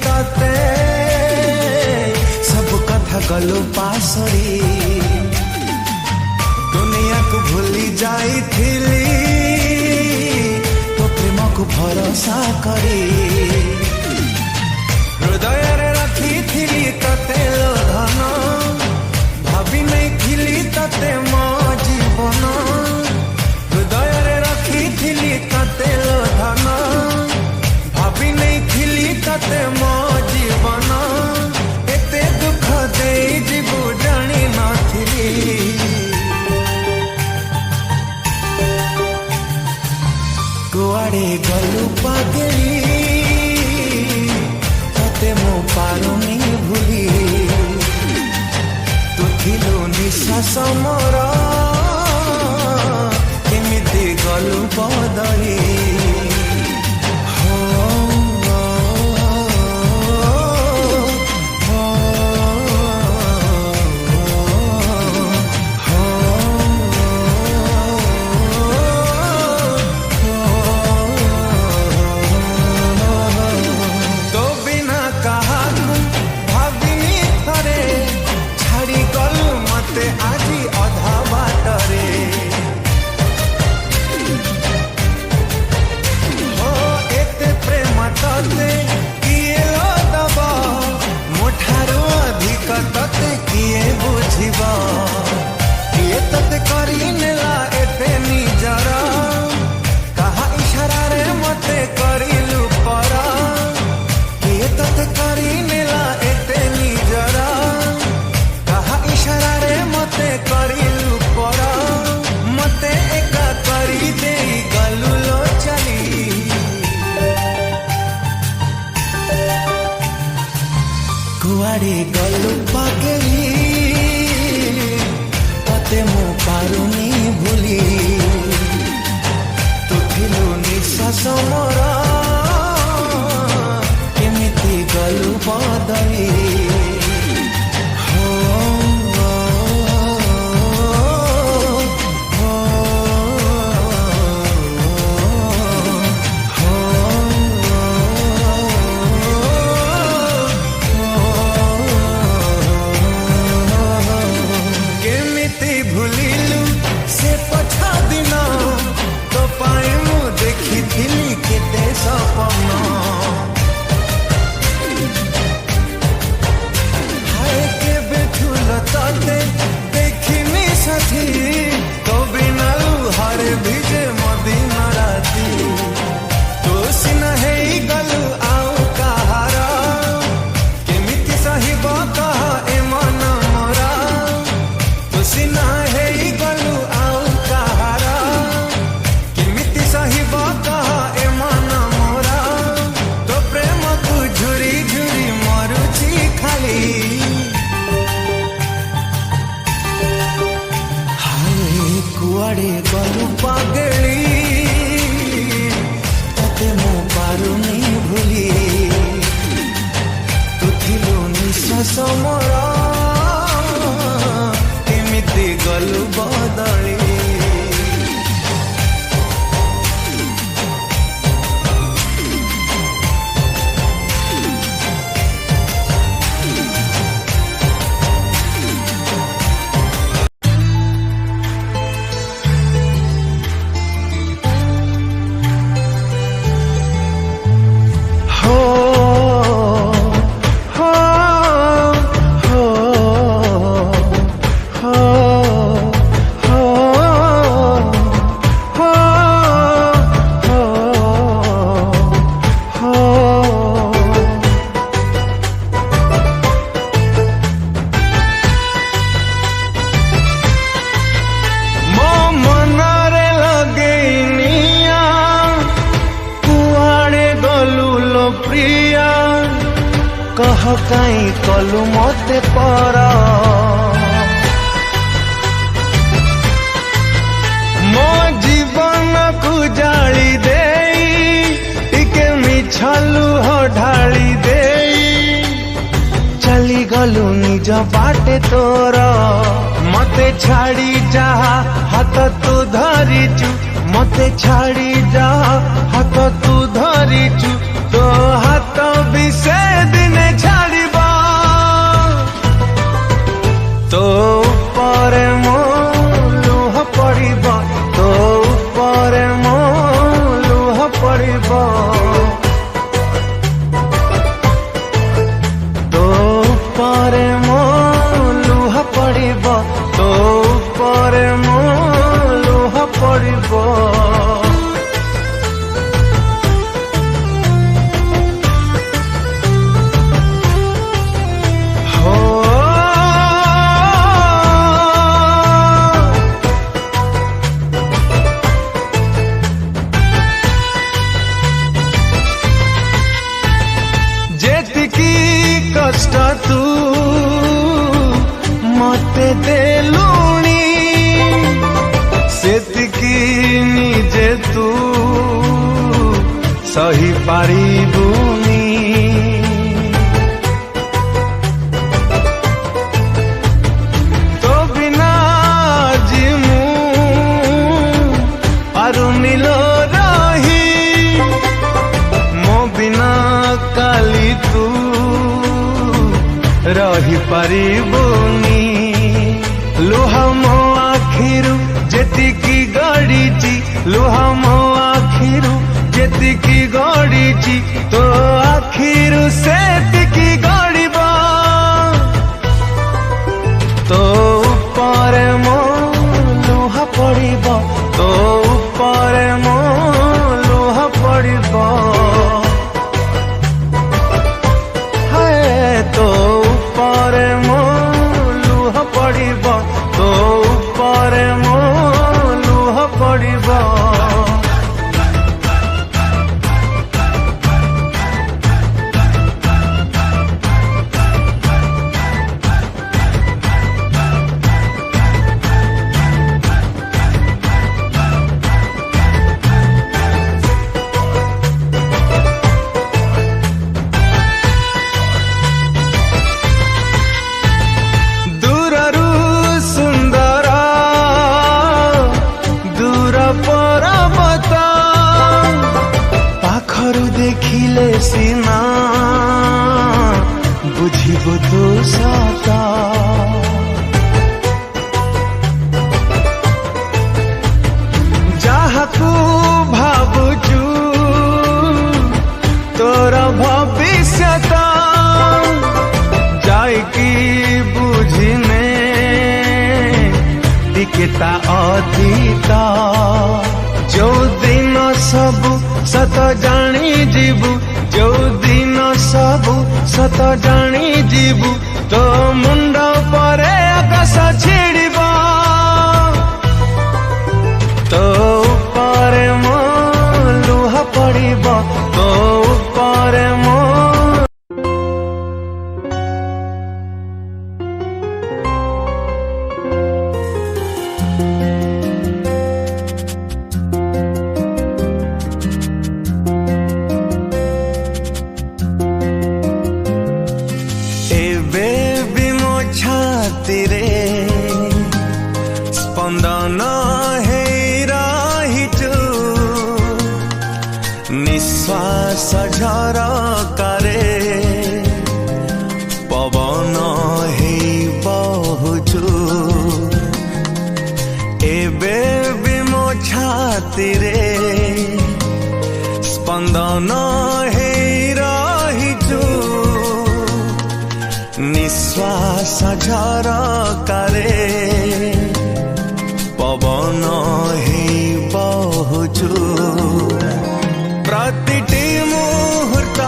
तते सब कथा गलु पासरी दुनिया को भूली जाई तो प्रेम को भरोसा करी हृदय रखी तते लो धन भाभी नहीं थिली तते मो जीवन हृदय रखी तते लो धन भाभी नहीं थिली तते मो जीवन एते दुख दे जीवु जानी नथिली कुआड़े गलु पागली तते मो पारुनी भूली तू थिलु निश्वास मोर केमिति गलु बदली आजी अधा बाटरे हो एते प्रेम तते किए लो दब मोठारो अधिक तते किए बुझिब किए तते करी नेला एते निजर कहा इशारा रे मते करिलु पर किए तते करी नेला एते निजर इशारा रे मते करिलु पर मते एका करी दे गलु लो चली कुआड़े गलु पागली तते मो पारुनी भूली तू थिलु निश्वास मोर केमिति गलु बदली भूलिलु से पछा दिन तो पाए मु देखी थिली केते सपन हाय के बेठुल तते देखिनी साथी तो बिना हरे भिजे मदिन राती तो सिना है गलु आउ कहार केमिति सहिब कह ए मन मोरा तो सिना कुआड़े गलु पागली तते मो पारुनी भूली तू थिलु निश्वास मोर केमिति गलु बदली कह काई कलु मते पर मो जीवन को जाली दे टिके मिछलु हो ढाली दे चली गलु निज बाटे तोर मते छाड़ी जा हाथ तू धरिचु मते छाड़ी जा हाथ तू धरिचु तो हाथ भी से पड़िबो कष्ट तू मते देलुणी सेतिकी निजे तू सही पारिबुनी तो बिना जिमु पारुनी लो रही मो बिना काली तू रही पारिबुनी लुह मो आखिरु जेतिकी गड़ीची लुह मो आखिरु जेतिकी गड़ीची तो आखिरु सेतिकी गड़ीबा तो ऊपर मो लुह पड़िबो तो ऊपर मो लुह पड़िबो तो ऊपर मो लुह पड़िबो तो ऊपर मो लुह पड़िबो देखिले सीना बुझिबो तो सता जाहाकू भाबुचु तोर भविष्यता जाइकी बुझिने टिकेता अतीता जो दिन सबु सत जानी जीवु जो दिन सबु सत जानी जीवु तो मुंड परे आकाश छिड़िबो तो ऊपर मो लुह पड़िबो तो ऊपर मो स्पंदन है रहिचु निश्वास झरकारे पवन है बहुचु एबे भी मो छाती रे स्पंदन है रहिचु निश्वास झरकारे पवन ही बहुचु प्रतिटी मुहूर्त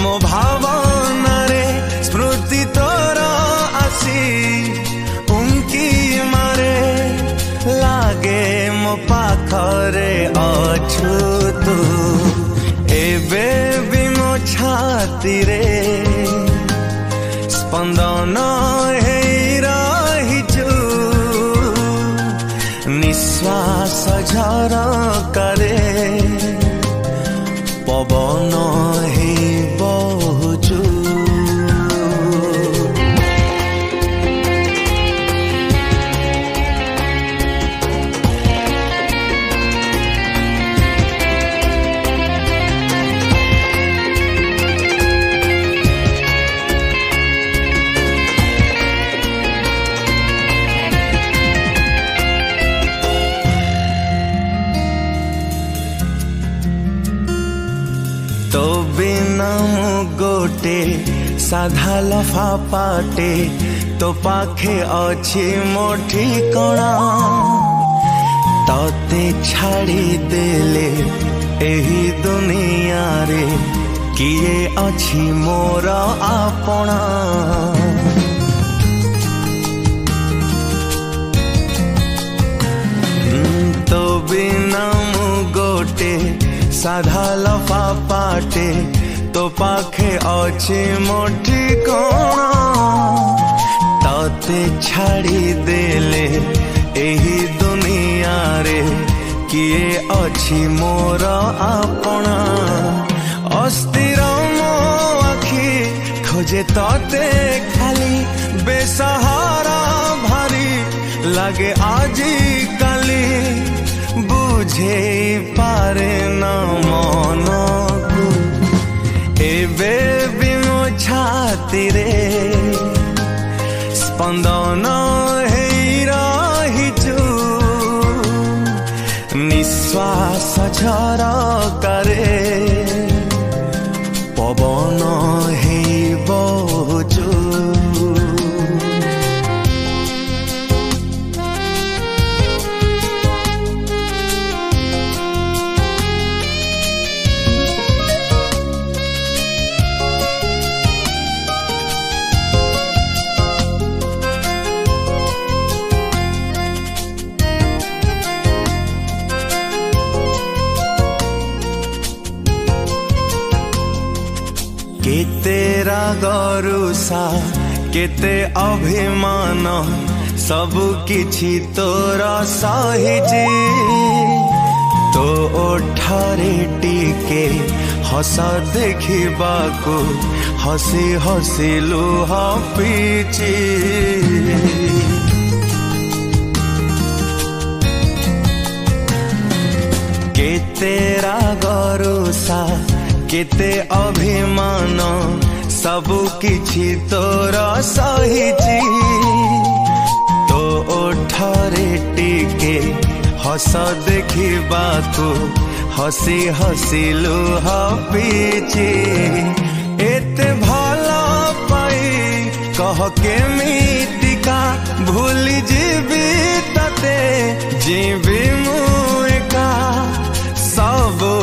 मो भावना रे स्मृति तोर आसी उंकी मारे लागे मो पाखरे अछु तू एबे भी मो छाती रे स्पंदन है रहिचु निश्वास झरकारे पवन ही बहुचु तो बिना गोटे साधा लफा पाटे तो पाखे अच्छी मो ठिकाना तते छाड़ी देले एही दुनिया रे किए अछि मोर आपना। तो बिना मु गोटे साधा लफा पाटे तो पाखे अछि मोठी कोण। तते छाड़ी देले एही दुनिया रे किए अछि मोर आपना। अस्थिर मो आखि खोजे तते खाली बेसहारा भारी लागे आजी काली। बुझे पारे न मन को एबे भी मो छाती रे स्पंदन हेई रहिचु। निश्वास झरकारे पवन हेई बहुचु। केते रागरुषा केते अभिमान सबु किछि तोर सहिजी। तो ओठारे टिके हस देखिबाको हसी हसी लुह पीची। केते रागरुषा केते अभिमान सबु किछि तोर सहिची। तो ओठरे टिके हस देखिबाको हसी हसी लुह पीची। एते भला पाई कह केमितिका भूली जीवी तते जीवी मु एका। सबु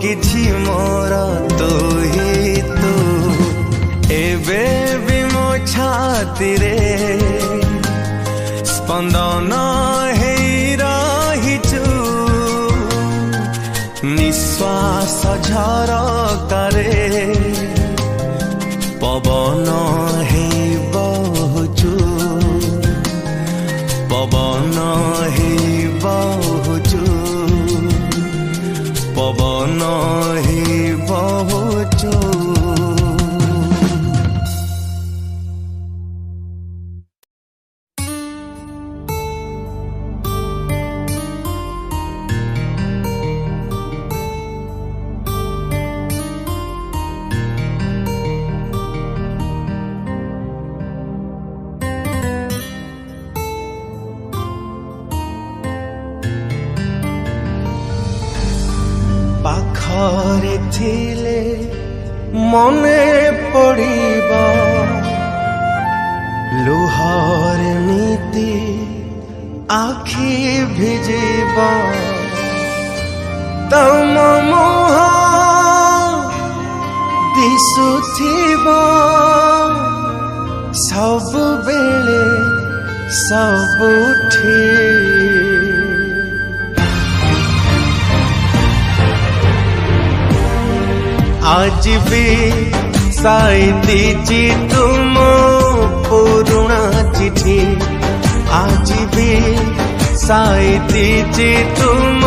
किछि मोर तू ही तू एबे भी मो छाती रे स्पंदन हेई रहिचु। निश्वास झरकारे पवन हेई बहुचु। पवन हेई बहुचु। पवन हेई बहुचु। पाखरे थिले मने पड़िबा लुहर नीति आखि भिजिबा। तम मुह दिसुथिबा सब बेले सबुठी। आज भी साइती तुम पुराना चिठी। आज भी साइती तुम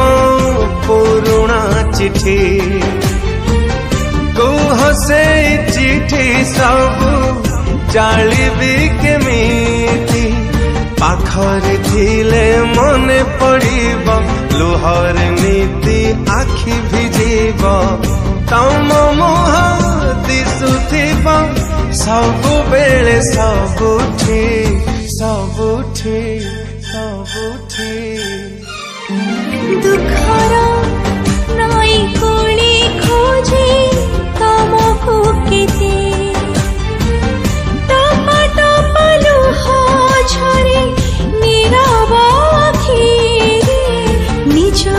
पुराना चिठी। कुह से चिठी सब जालिबी केमिति। पाखरे थिले मने पड़िब लुहर नीति आखि भिजिब। तम मुह दिसुथिबा सबु बेले सबुठी सबुठी सबुठी। दुखर नई कोली खोजे तमको केते। टप टप लुह झरे नीरव आखिरे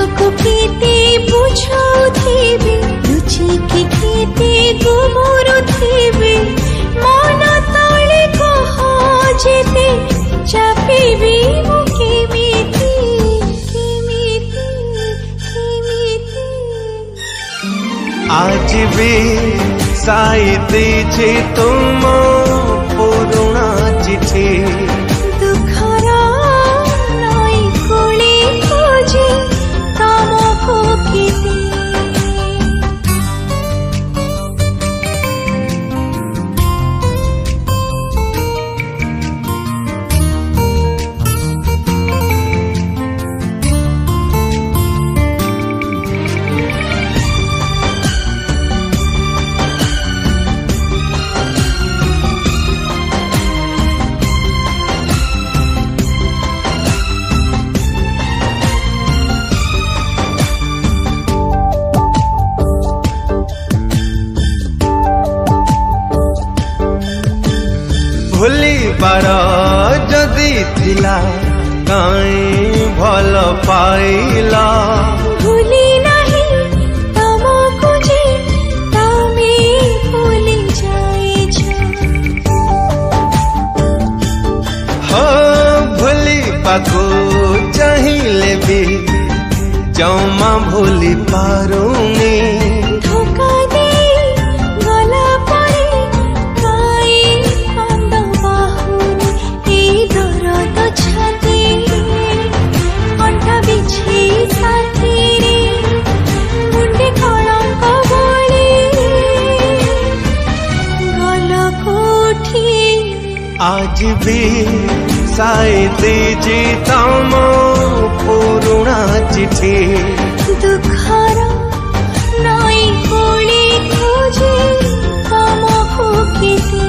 ନିଜକୁ କେତେ ବୁଝାଉଥିବି ଲୁଚିକି କେତେ ଗୁମରୁଥିବି ମନ ତଳେ କହ ଯେତେ ଚାପିବି ମୁଁ କେମିତି କେମିତି କେମିତି आज भी साई दीजिए तुम पुराना चिट्ठी ଦୁଃଖର ନଈ କୂଳେ ଖୋଜେ ତମକୁ କେତେ भूलिबार जदि थिला काई भल पाइला भूली नहीं तमको जे तमे भूली जाइछ हो भूलिबाको चाहिए भी जमा भूली पारुनी धोखा दे गला परे काई कांद बाहुनी ए दरद छाती कंठा बिछी साथी रे मुंडे कलंक बोली गल कोठी आज भी साई दीजी तम पुराना चिट्ठी दुःखर नई कूळे खोजे तमको केते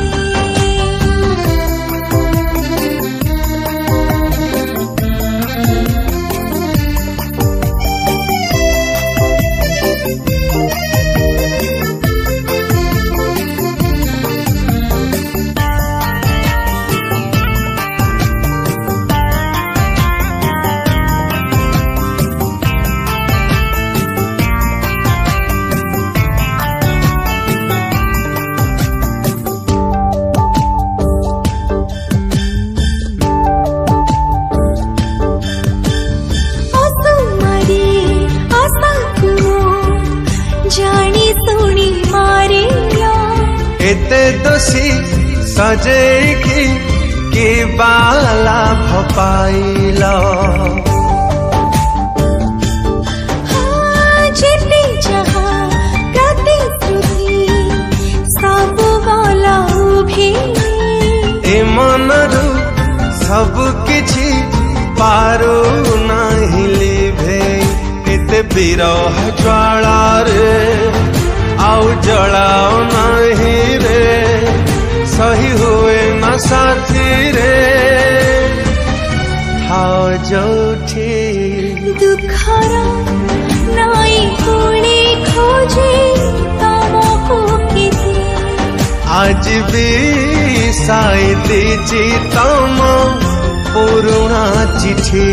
जानी सुनी मारिया एते दोषी सजेकी के बाला भपाइला जेते जहाँ प्रतिश्रुति सब गला उभे ए मनरु सब किछि पारो नाही लिभे एते विरह ज्वाला रे आउ जलाओ नाही रे सही हुए न साथी रे थाओ जोठी दुःखर नई कूळे खोजे तमको केते आज भी साई दीजी तम पुराना चिट्ठी